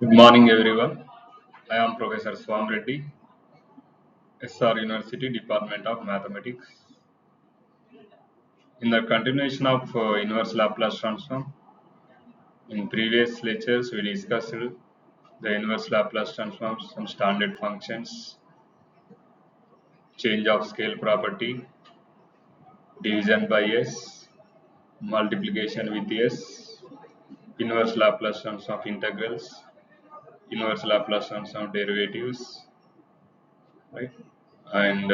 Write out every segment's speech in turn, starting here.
Good morning, everyone. I am Professor Swam Reddy, SR University Department of Mathematics. In the continuation of inverse Laplace transform, in previous lectures we discussed the inverse Laplace transforms, some standard functions, change of scale property, division by s, multiplication with s, inverse Laplace transform of integrals, inverse Laplace transform of derivatives, right, and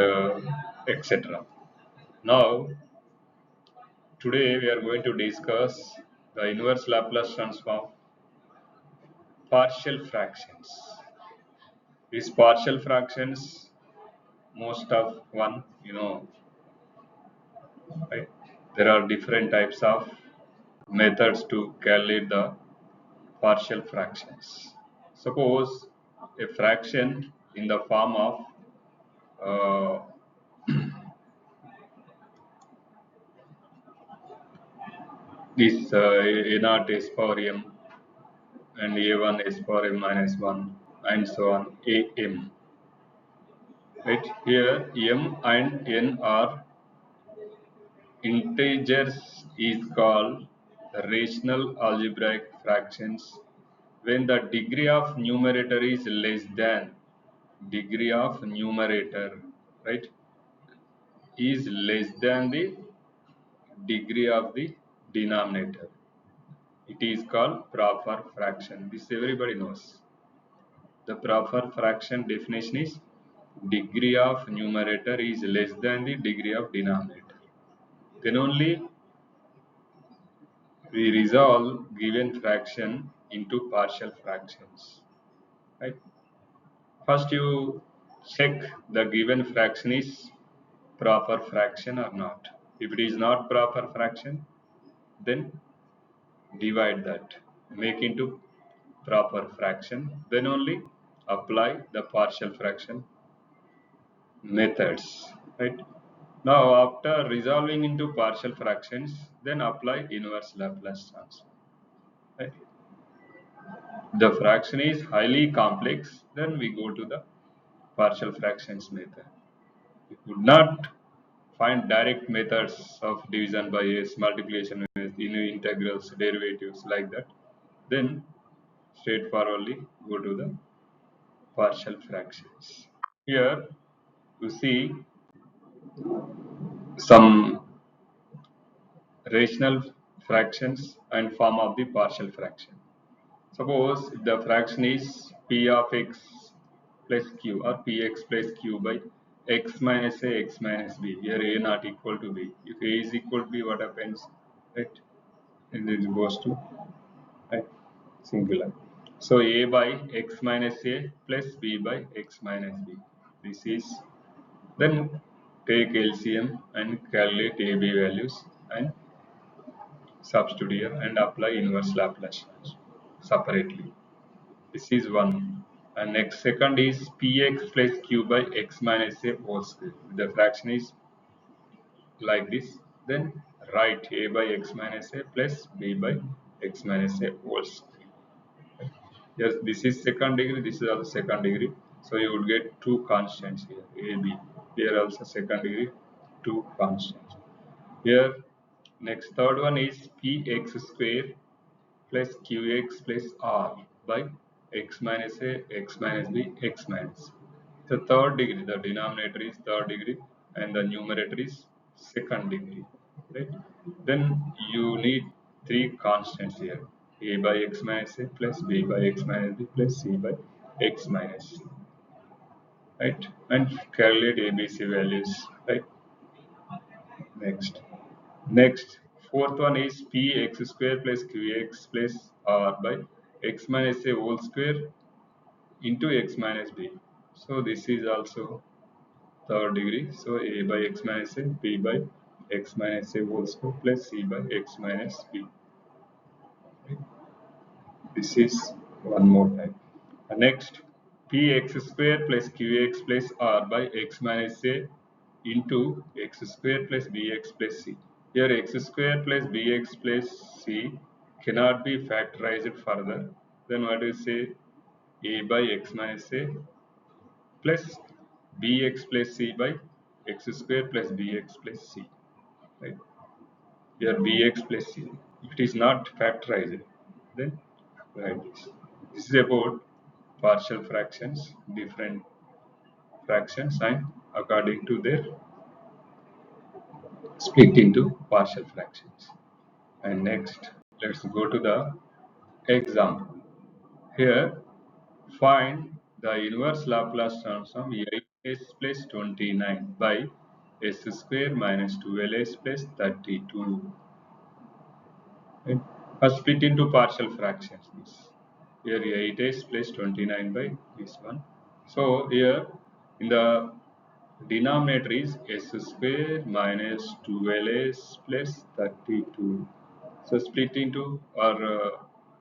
etc. Now, today we are going to discuss the inverse Laplace transform partial fractions. These partial fractions, most of one, right? There are different types of methods to calculate the partial fractions. Suppose a fraction in the form of uh, this a naught s power m and a1 s power m minus 1 and so on am. Right here, m and n are integers is called rational algebraic fractions when the degree of numerator is less than degree of numerator, right, is less than the degree of the denominator. It is called proper fraction. This everybody knows. The proper fraction definition is degree of numerator is less than the degree of denominator. Then only we resolve given fraction into partial fractions. Right? First you check the given fraction is proper fraction or not. If it is not proper fraction, then divide that, make into proper fraction, then only apply the partial fraction methods. Right? Now after resolving into partial fractions, then apply inverse Laplace transform. Right? The fraction is highly complex, then we go to the partial fractions method. We could not find direct methods of division by s, multiplication with integrals, derivatives like that. Then straightforwardly go to the partial fractions. Here you see some rational fractions and form of the partial fraction. Suppose if the fraction is p of x plus q or px plus q by x minus a x minus b, here a not equal to b. If a is equal to b, what happens? Right? And it goes to right, singular. So a by x minus a plus b by x minus b. This is, then take LCM and calculate AB values and substitute here and apply inverse Laplace separately. This is one. And next second is px plus q by x minus a whole square. The fraction is like this. Then write a by x minus a plus b by x minus a whole square. Yes, this is second degree. This is also second degree. So you would get two constants here. A, B. Here also second degree, two constants. Here next third one is px square plus qx plus r by x minus a, x minus b, x minus. The third degree, the denominator is third degree and the numerator is second degree. Right? Then you need three constants here. A by x minus a plus b by x minus b plus c by x minus c. Right? And calculate ABC values. Right? Next, fourth one is px square plus qx plus r by x minus a whole square into x minus b. So this is also third degree. So a by x minus a, b by x minus a whole square plus c by x minus b. This is one more time. Next, px square plus qx plus r by x minus a into x square plus bx plus c. Here x square plus bx plus c cannot be factorized further. Then what do you say? a by x minus a plus bx plus c by x square plus bx plus c. Right? Here bx plus c. If it is not factorized, then write this. This is about partial fractions, different fractions, and according to their split into partial fractions. And next, let's go to the example. Here, find the inverse Laplace transform 8s plus 29 by s square minus 12s plus 32. Right? First, split into partial fractions. This here 8s plus 29 by this one. So here in the denominator is s square minus 12s plus 32. So split into or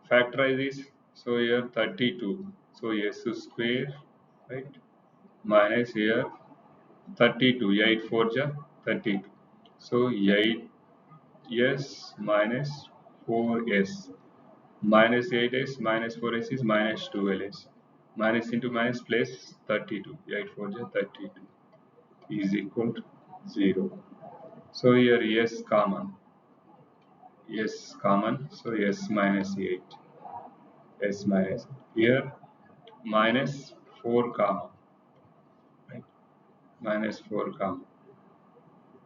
factorize this. So here 32. So s square, right, minus here 32. 8 4 ja 32. So 8s minus 4s minus 8s minus 4s is minus 12s. Minus into minus plus 32. 8 4 ja 32 is equal to 0. So here s common. S common. So s minus 8. S minus here minus 4 common. Right? Minus 4 common.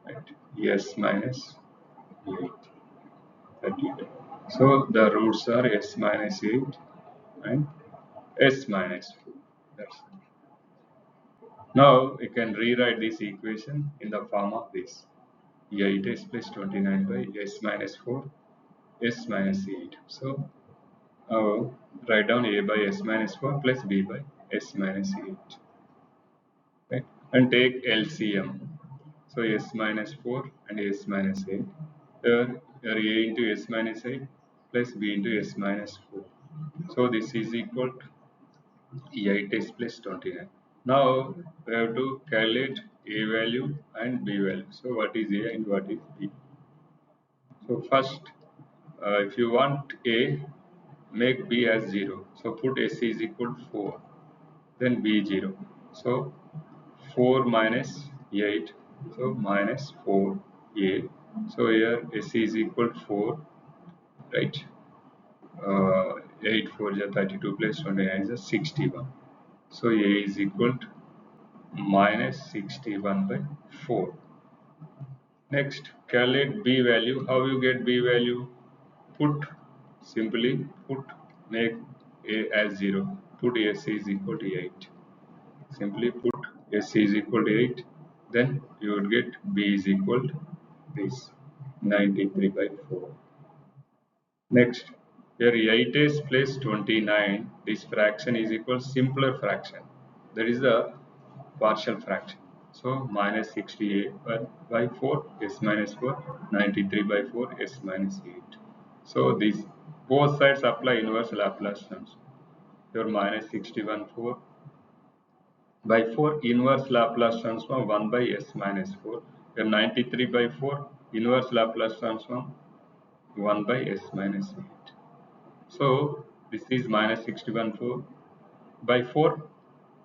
Right? S minus 8. 32. So the roots are s minus 8 and s minus 4. That's it. Now you can rewrite this equation in the form of this. 8s plus 29 by s minus 4, s minus 8. So write down a by s minus 4 plus b by s minus 8. Right? And take LCM. So s minus 4 and s minus 8. Here a into s minus 8 plus b into s minus 4. So this is equal to 8s plus 29. Now we have to calculate a value and b value. So what is a and what is b? So first, if you want a, make b as 0. So put s is equal to 4. Then b 0. So 4 minus 8. So minus 4a. So here s is equal to 4. Right. 8 4 is 32 plus 29 is 61. So a is equal to minus 61 by 4. Next, calculate b value. How you get b value? Put simply put make a as 0. Put s is equal to 8. Simply put s is equal to 8. Then you would get b is equal to this 93 by 4. Next, here 8s plus 29. This fraction is equal to simpler fraction. That is the partial fraction. So minus 68 by 4 s minus 4, 93 by 4 s minus 8. So these both sides apply inverse Laplace transform. Your minus 61 4 by 4 inverse Laplace transform 1 by s minus 4. Your 93 by 4 inverse Laplace transform 1 by s minus 8. So this is minus 61 4 by 4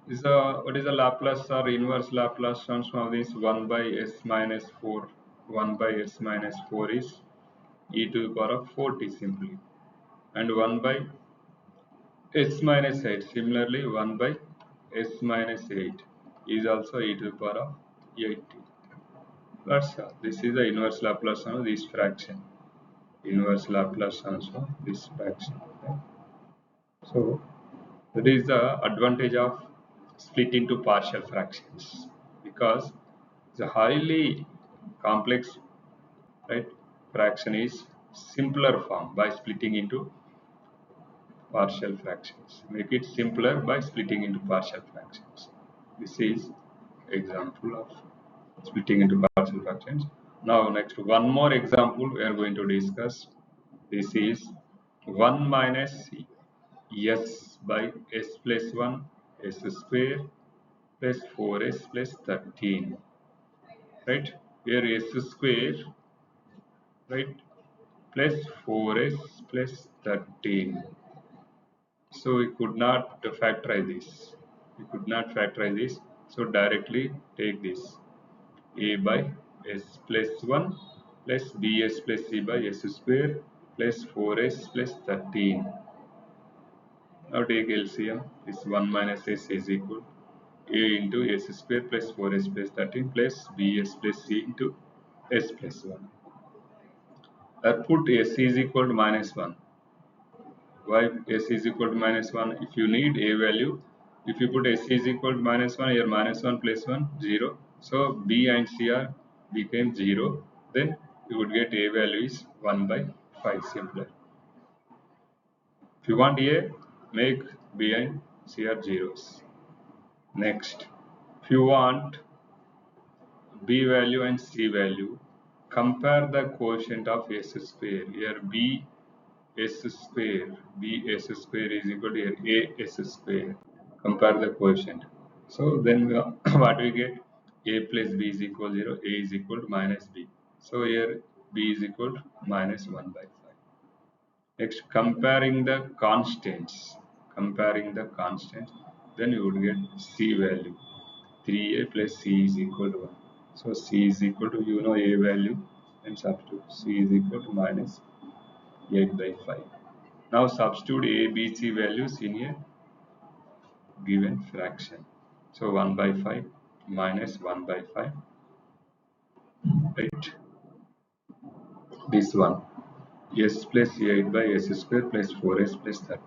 is the what is the Laplace or inverse Laplace transform of this 1 by s minus 4. 1 by s minus 4 is e to the power of 40 simply, and 1 by s minus 8 similarly 1 by s minus 8 is also e to the power of 80. That's all. This is the inverse Laplace transform of this fraction. Inverse Laplace transform this fraction. Right? So that is the advantage of split into partial fractions, because the highly complex, right, fraction is simpler form by splitting into partial fractions. Make it simpler by splitting into partial fractions. This is example of splitting into partial fractions. Now next one more example we are going to discuss. This is 1 minus s by s plus 1 s square plus 4s plus 13. Right? Here s square, right, plus 4s plus 13. So we could not factorize this. We could not factorize this. So directly take this a by s plus 1 plus bs plus c by s square plus 4s plus 13. Now take LCM. This 1 minus s is equal a into s square plus 4s plus 13 plus bs plus c into s plus 1. Put s is equal to minus 1. Why s is equal to minus 1? If you need a value, if you put s is equal to minus 1, here minus 1 plus 1, 0. So b and c are became 0. Then you would get a value is 1 by 5, simpler. If you want a, make b and c are zeros. Next, if you want b value and c value, compare the quotient of s square. Here b s square, b s square is equal to here a s square. Compare the quotient. So then what we get? A plus b is equal to 0, a is equal to minus b. So here b is equal to minus 1 by 5. Next, comparing the constants. Comparing the constants, then you would get c value. 3a plus c is equal to 1. So c is equal to, you know, a value, and substitute c is equal to minus 8 by 5. Now substitute a, b, c values in a given fraction. So 1 by 5 minus 1 by 5, right? This one, s plus 8 by s square plus 4s plus 30.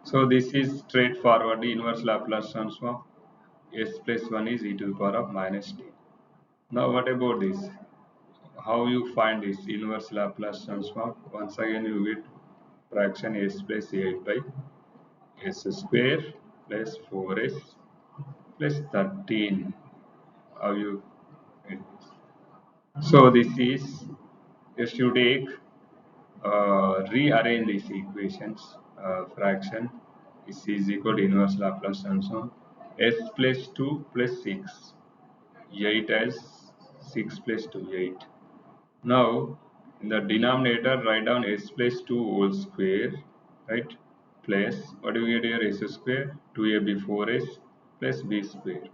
So this is straightforward. The inverse Laplace transform s plus 1 is e to the power of minus t. Now what about this? How you find this inverse Laplace transform? Once again you get fraction s plus 8 by s square plus 4s plus 13. How you get this? So this is, just you take, rearrange these equations. Fraction is equal to inverse Laplace transform s plus 2 plus 6, 8 as 6 plus 2, 8. Now in the denominator write down s plus 2 whole square, right? Plus, what do you get here? S square, 2ab 4s plus b square,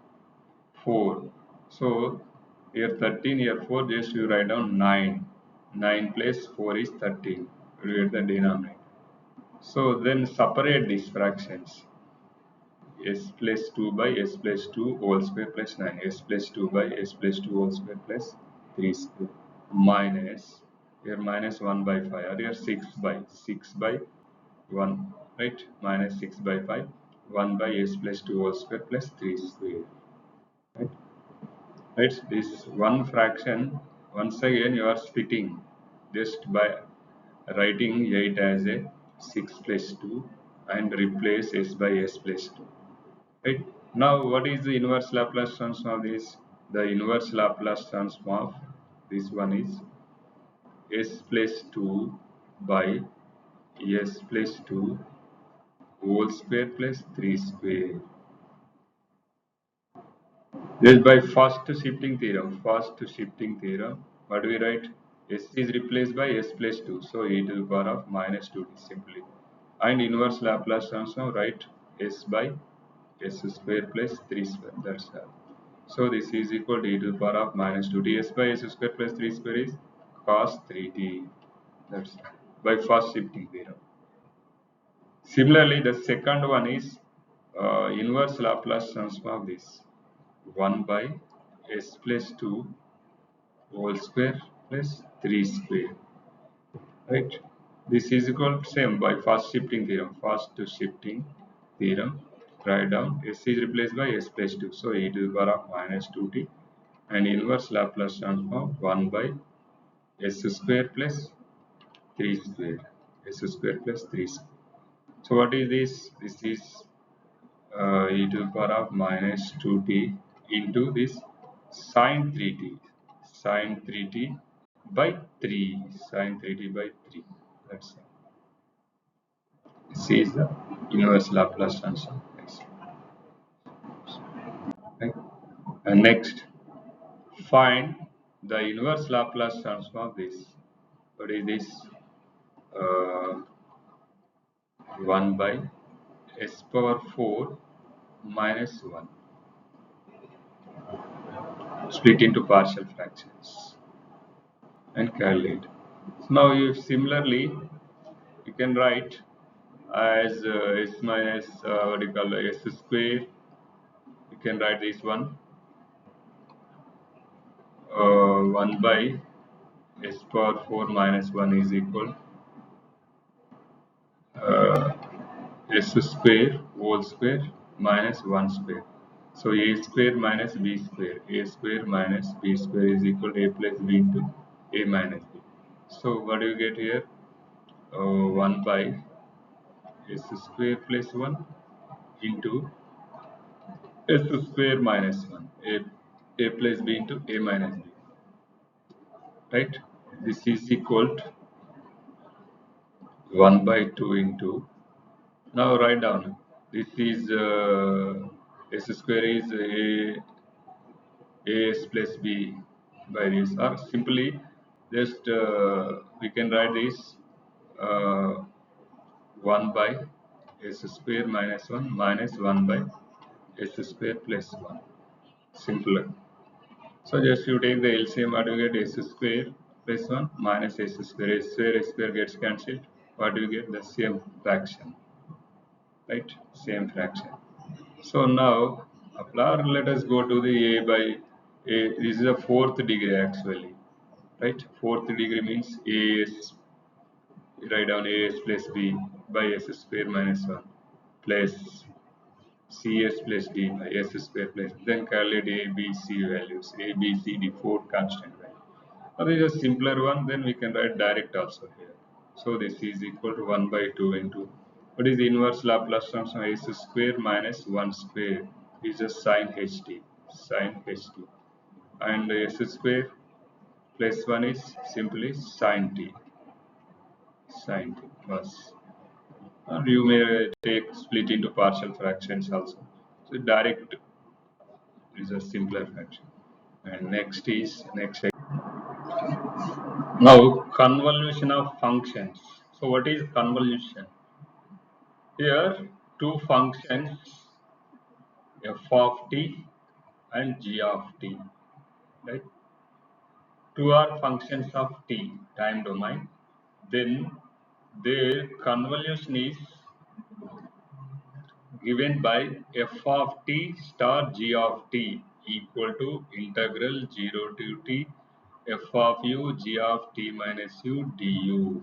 4. So here 13, here 4, just you write down 9. 9 plus 4 is 13. You get the denominator. So then separate these fractions. S plus 2 by s plus 2 whole square plus 9. S plus 2 by s plus 2 whole square plus 3 square. Minus, here minus 1 by 5. Or here 6 by 1. Right? Minus 6 by 5. 1 by s plus 2 whole square plus 3 square. Right? Right, this one fraction, once again you are splitting just by writing 8 as a 6 plus 2 and replace s by s plus 2. Right, now what is the inverse Laplace transform of this? The inverse Laplace transform of this one is s plus 2 by s plus 2 whole square plus 3 square. Just by first shifting theorem. First shifting theorem, what do we write? S is replaced by s plus 2. So e to the power of minus 2t simply. And inverse Laplace transform, write s by s square plus 3 square. That's all. So this is equal to e to the power of minus 2t. S by s square plus 3 square is cos 3t. That's by first shifting theorem. Similarly, the second one is inverse Laplace transform of this. 1 by s plus 2 whole square plus 3 square, right? This is equal to same by first shifting theorem. First shifting theorem, write down s is replaced by s plus 2. So e to the power of minus 2t and inverse Laplace transform 1 by s square plus 3 square. S square plus 3 square. So what is this? This is e to the power of minus 2t into this sine 3t, sine 3t by 3, sine 3t by 3. That's it. This is the inverse Laplace transform. Right? And next, find the inverse Laplace transform of this. What is this? 1 by s power 4 minus 1 split into partial fractions and calculate. Now you similarly you can write as s minus what do you call s square. You can write this one 1 by s power 4 minus 1 is equal uh, s square whole square minus 1 square. So a square minus b square, a square minus b square is equal to a plus b into a minus b. So what do you get here? 1 by s square plus 1 into s square minus 1, a plus b into a minus b, right? This is equal to 1 by 2 into, now write down, this is s square is as plus b by this, or simply just we can write this uh, 1 by s square minus 1 minus 1 by s square plus 1, simpler. So just you take the LCM, what do you get? S square plus 1 minus s square gets cancelled. What do you get? The same fraction, right? Same fraction. So now, let us go to the a by a. This is a fourth degree actually, right? Fourth degree means a is, write down a s plus b by s square minus 1 plus cs plus d by s square plus, then calculate a, b, c values, a, b, c, d, four constant value. Now this is a simpler one, then we can write direct also here. So this is equal to 1 by 2 into, what is the inverse Laplace transform? S square minus 1 square is just sin ht, sin ht. And s square plus 1 is simply sin t, sin t plus. And you may take split into partial fractions also. So direct is a simpler fraction. And next is next. Now convolution of functions. So what is convolution? Here two functions f of t and g of t. Right? Two are functions of t time domain. Then their convolution is given by f of t star g of t equal to integral 0 to t f of u g of t minus u du,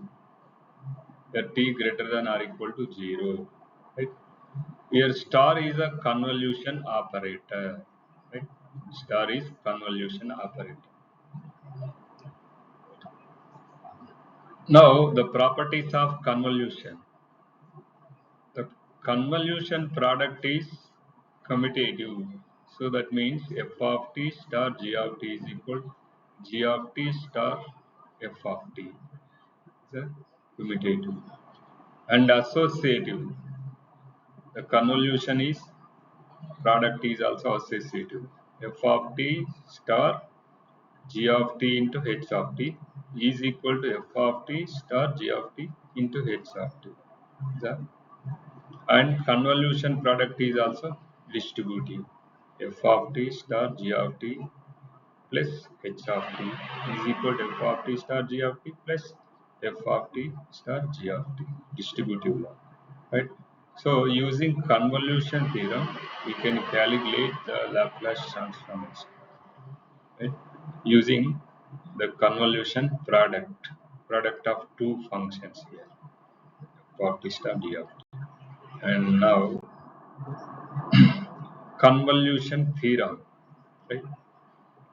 the t greater than or equal to 0. Right? Here star is a convolution operator. Right? Star is convolution operator. Now the properties of convolution. The convolution product is commutative. So that means f of t star g of t is equal to g of t star f of t. It's a commutative. And associative. The convolution is product is also associative. F of t star g of t into h of t is equal to f of t star g of t into h of t. The and convolution product is also distributive. F of t star g of t plus h of t is equal to f of t star g of t plus f of t star g of t, distributive law, right? So using convolution theorem we can calculate the Laplace transformation, right? Using the convolution product of two functions here, f of t star g of t. And now convolution theorem, right?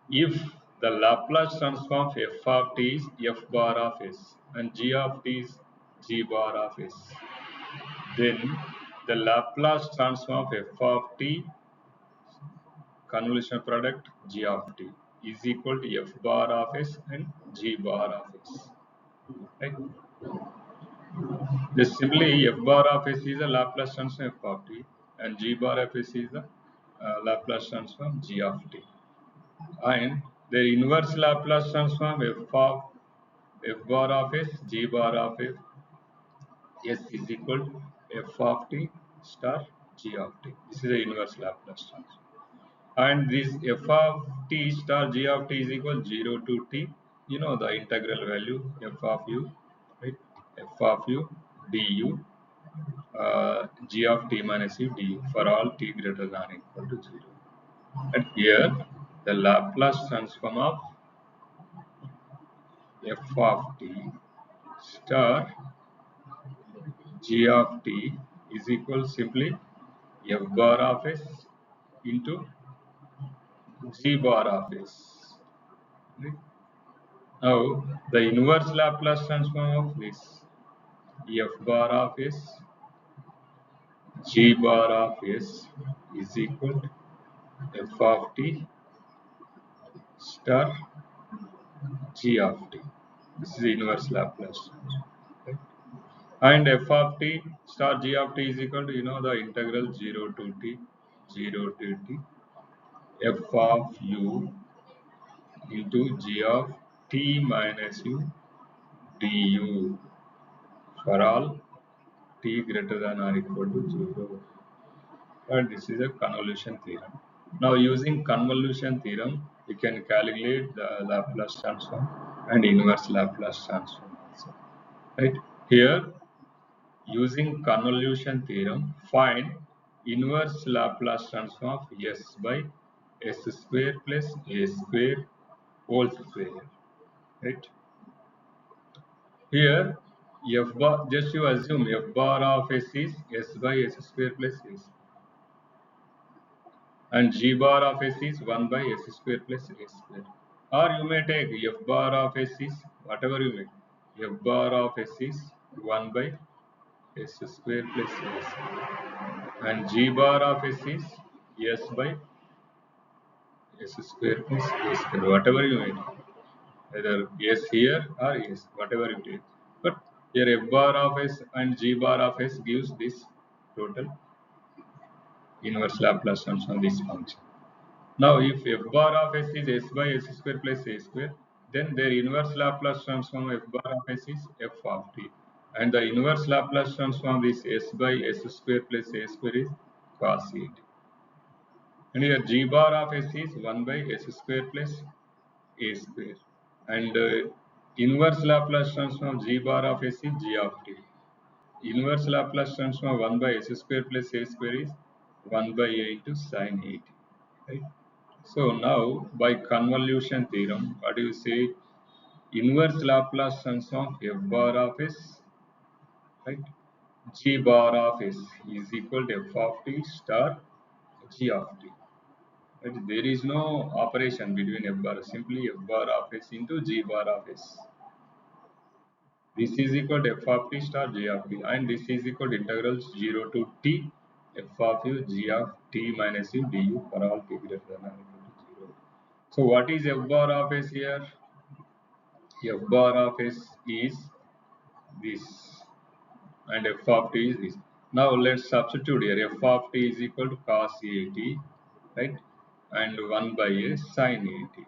If the Laplace transform of f of t is f bar of s and g of t is g bar of s, then the Laplace transform of f of t convolution product g of t is equal to f bar of s and g bar of s. Right? This simply f bar of s is a Laplace transform f of t and g bar of s is the Laplace transform g of t. And the inverse Laplace transform f of f bar of s, g bar of s is equal to f of t star g of t. This is the inverse Laplace transform. And this f of t star g of t is equal 0 to t. You know the integral value f of u, right? F of u du g of t minus u du for all t greater than or equal to 0. And here the Laplace transform of f of t star g of t is equal simply f bar of s into g bar of s. Right? Now the inverse Laplace transform of this f bar of s g bar of s is equal to f of t star g of t. This is the inverse Laplace transform. Right? And f of t star g of t is equal to the integral 0 to t 0 to t f of u into g of t minus u du for all t greater than or equal to 0. And this is a convolution theorem. Now using convolution theorem, we can calculate the Laplace transform and inverse Laplace transform also. Right? Here, using convolution theorem, find inverse Laplace transform of s by s square plus a square whole square. Right? Here, f bar, just you assume f bar of s is s by s square plus s, and g bar of s is 1 by s square plus a square. Or you may take f bar of s is whatever you make. F bar of s is 1 by s square plus a square, and g bar of s is s by s square plus a square. Whatever you make, either s here or s, whatever you take. But here f bar of s and g bar of s gives this total inverse Laplace transform this function. Now, if f bar of s is s by s square plus a square, then their inverse Laplace transform f bar of s is f of t. And the inverse Laplace transform is s by s square plus a square is cos a t. And here g bar of s is 1 by s square plus a square. And inverse Laplace transform g bar of s is g of t. Inverse Laplace transform 1 by s square plus a square is 1 by a into sin a t. Right? So now by convolution theorem, what do you say? Inverse Laplace transform f bar of s, right? G bar of s is equal to f of t star g of t. Right? There is no operation between f bar, simply f bar of s into g bar of s. This is equal to f of t star g of t, and this is equal to integral 0 to t f of u g of t minus u du for all t greater than or equal to 0. So what is f bar of s here? F bar of s is this, and f of t is this. Now let's substitute here. F of t is equal to cos a t, right? And 1 by a sin a t.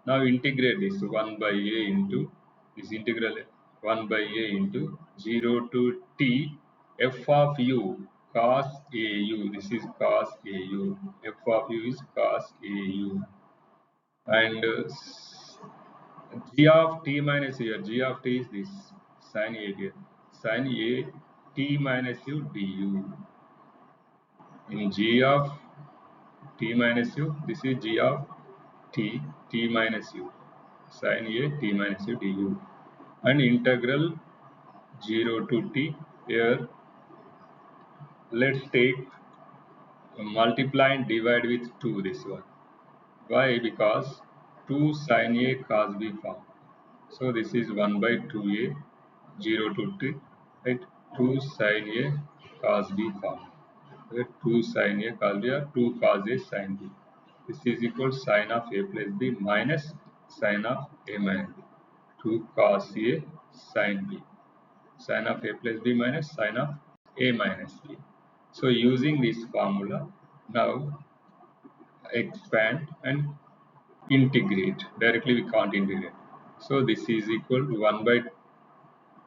Now integrate this 1 by a into this integral 1 by a into 0 to t f of u cos a u. This is cos a u. F of u is cos a u, and g of t minus here, g of t is this sin a here, sin a t minus u du. In g of t minus u, this is g of t minus u, sin a t minus u du, and integral 0 to t. Here let's take multiply and divide with 2 this one. Why? Because 2 sin a cos b form. So this is 1 by 2a 0 to t, right? 2 sin a cos b form. Right? 2 sin a cos b or 2 cos a sin b. This is equal to sin of a plus b minus sin of a minus b. 2 cos a sin b. Sin of a plus b minus sin of a minus b. So using this formula, now expand and integrate. Directly we can't integrate. So this is equal to 1 by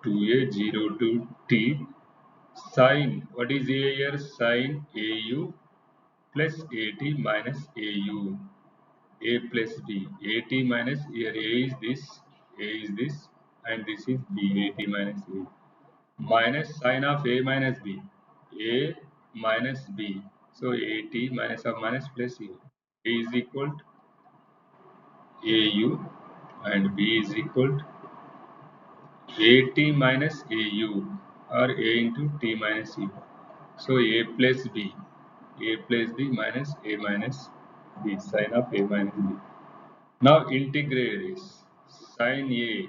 2a 0 to t Sine, what is A here? Sine AU plus AT minus AU. A plus B. AT minus, here A is this, A is this, and this is B, AT minus A. Minus sine of A minus B. A minus B. So AT minus of minus plus A. A is equal to AU and B is equal to AT minus AU or A into T minus U. So A plus B. A plus B minus A minus B. Sine of A minus B. Now integrate this. Sine A.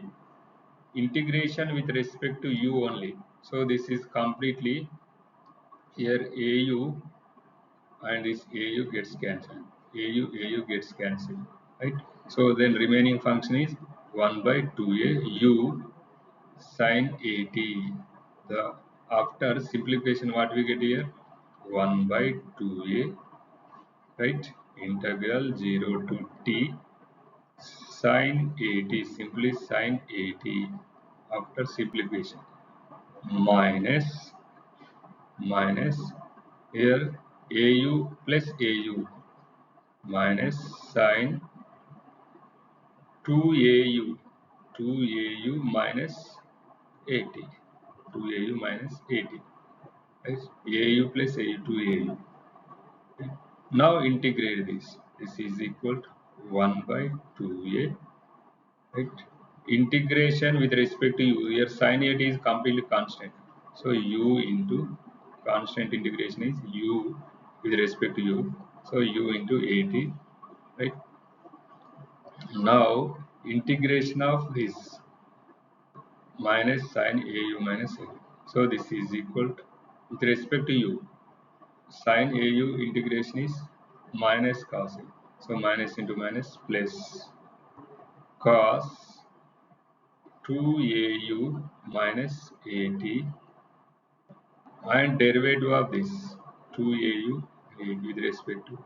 Integration with respect to U only. So this is completely here AU and this AU gets cancelled. AU gets cancelled. Right? So then remaining function is 1 by 2A U sine AT. The after simplification what we get here? 1 by 2A, right? Integral 0 to T sine AT, simply sine AT after simplification, minus here AU plus AU minus sine 2AU 2AU minus 80, 2AU minus 80, right? AU plus AU 2AU. Now integrate this. This is equal to 1 by 2A, right? Integration with respect to U. Here sin A is completely constant. So U into constant integration is U with respect to U. So U into 80, right? Now integration of this minus sin AU minus A. So this is equal to, with respect to U, sin AU integration is minus cos A. So minus into minus plus cos 2AU minus 80 and derivative of this 2AU with respect to,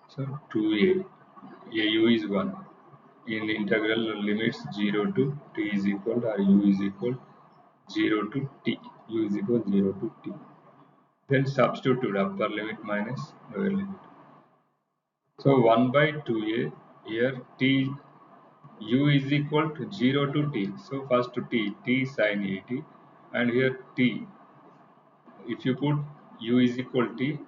so 2A, AU is 1 in integral limits 0 to t is equal to, or U is equal 0 to t, U is equal 0 to t. Then substitute upper limit minus lower limit. So 1 by 2A, here t, U is equal to 0 to t. So first to t sin 80, and here t, if you put U is equal to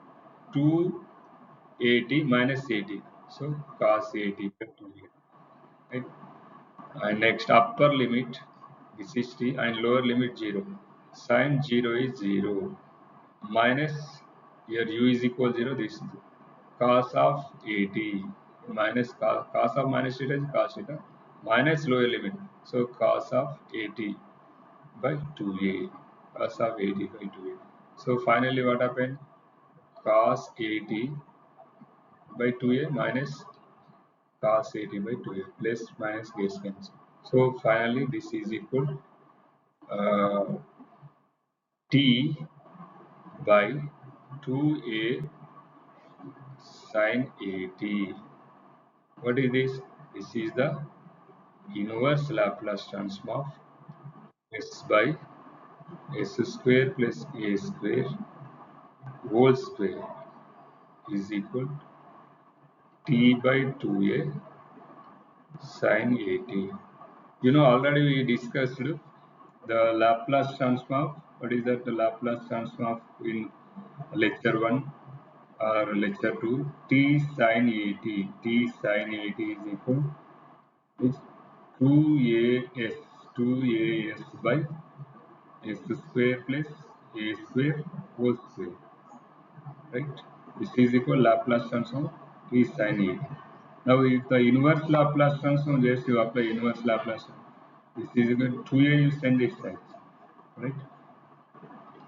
280 minus 80. So cos 80 by 2A. Right? And next upper limit, this is t, and lower limit 0. Sin 0 is 0. Minus, here U is equal 0, this is cos of 80 minus cos of minus theta is cos theta minus lower limit. So cos of 80 by 2A. Cos of 80 by 2A. So finally what happened? Cos 80 by 2A minus cos 80 by 2A, plus minus gets cancelled. So finally this is equal uh, t by 2A sin 80. What is this? This is the inverse Laplace transform of s by s square plus a square whole square is equal t by 2A sin 80. You know, already we discussed the Laplace transform. What is that? The Laplace transform in lecture 1 or lecture 2. T sin 80. T sin 80 is equal to 2as 2as by s square plus a square whole square, right? This is equal Laplace transform T sin 80. Now if the inverse Laplace transform, just you apply inverse Laplace transform. This is equal to 2a, you send this side, right?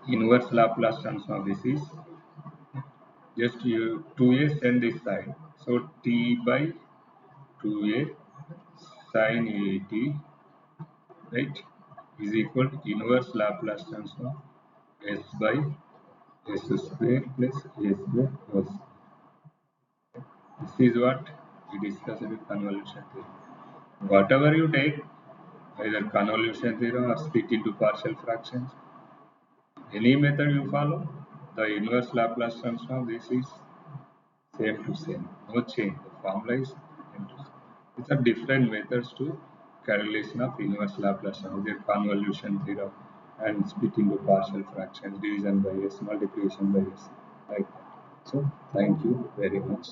Inverse Laplace transform, this is just you 2a send this side. So t by 2a sin 80, right, is equal to inverse Laplace transform s by s square plus a square plus. This is what we discussed with convolution theorem. Whatever you take, either convolution theorem or split into partial fractions, Any method you follow, the inverse Laplace transform, this is same to same, no change. The formula is same to same. These are different methods to calculation of inverse Laplace transform, the convolution theorem and split into partial fractions, division by s, multiplication by s, like that. So thank you very much.